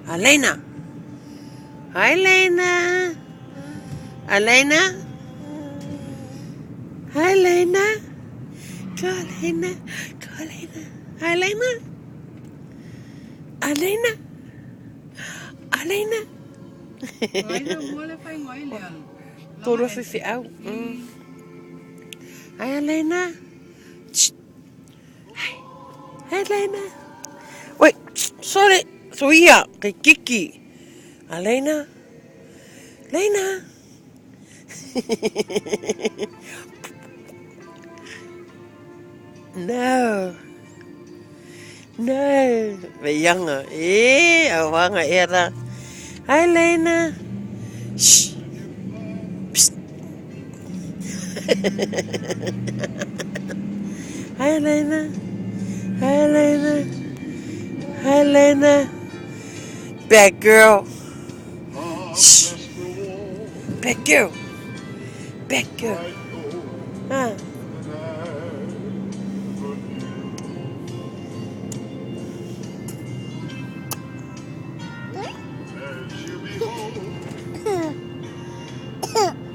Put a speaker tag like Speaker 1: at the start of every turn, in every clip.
Speaker 1: Aleina. Hi, Aleina. Aleina. Hi, Aleina. Go, Aleina. Go, Aleina. Hi, Aleina. Aleina. Aleina. Todo fifi out. Hi, Aleina. Hi. Hi, Aleina. Wait, sorry. Soia, kay Kiki. Aleina. Aleina. No. No. Bayanga. Awanga era. Hi, Aleina. Shh. Psst. Hi, Aleina. Hi, Aleina. Hi, Aleina. Bad girl. Shh. Bad girl. Bad girl. Huh?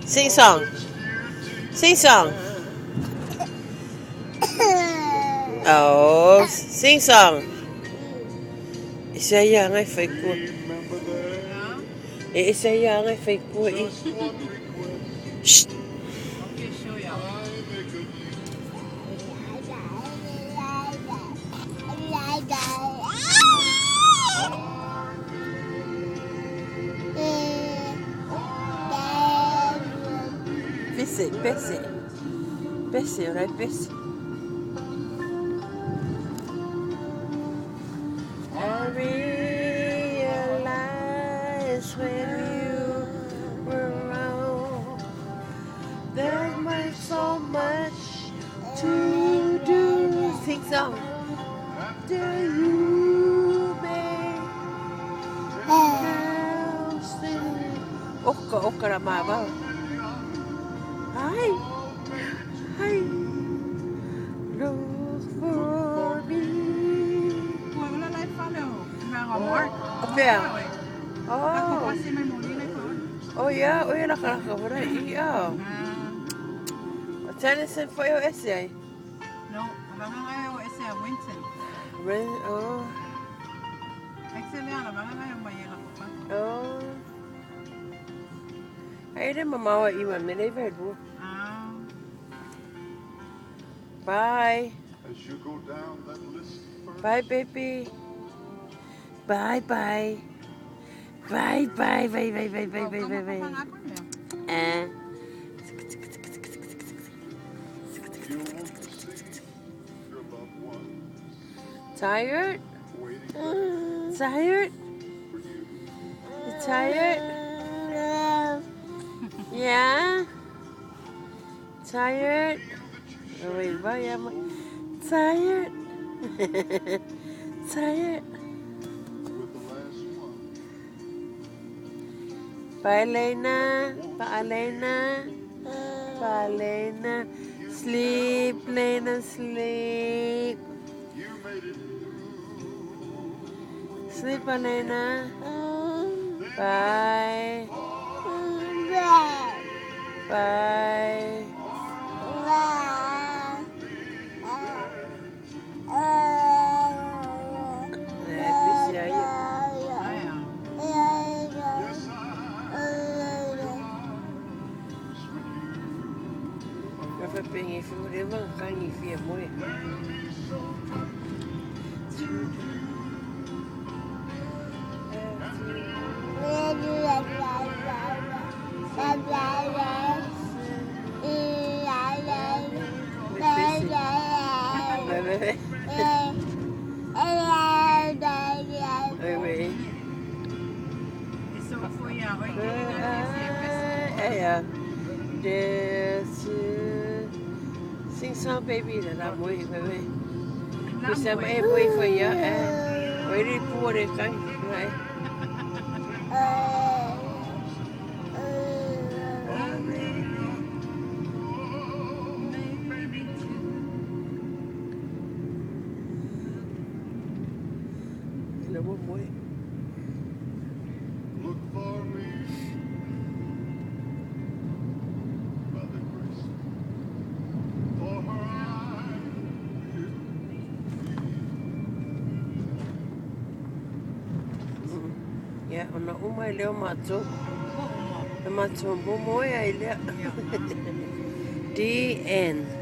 Speaker 1: Sing song. Sing song. Oh, sing song. Isaya ngay fake ko. Isaya ngay fake ko. Shh. Bessie, Bessie. Bessie, right, Bessie? I realized when you were around there was so much to do. Sing song. Do you make house Oka na mama. Hi. Hi. Look for me. There. Oh. Oh yeah, oh yeah, nakalakawala. Yeah. Tennyson for your essay?
Speaker 2: No, abangan ngayon essay Winston.
Speaker 1: Oh.
Speaker 2: Actually, abangan ngayon mayela ko pa.
Speaker 1: Oh. Ay, din mamawa iman. May never do. Bye. Bye, baby. Bye, bye. Bye, bye, bye, bye, bye, bye, bye, bye, bye. Tired? Tired? You tired? Yeah? Tired? Oh, wait, bye, tired? Tired? Bye, Lena. Bye, Lena. Bye, Lena. Sleep, Lena, sleep. Sleep, Lena. Bye. Bye. Pengen film dia bang kan ni film boleh. Sing song baby là làm mùi baby. Cứ xem em mùi phải nhớ với đi mua để cái này. Là mua mùi. Ja, ona uma I leo mato.
Speaker 2: Ko uma.
Speaker 1: E mato mo moe ai lea.
Speaker 2: Ia.
Speaker 1: The end.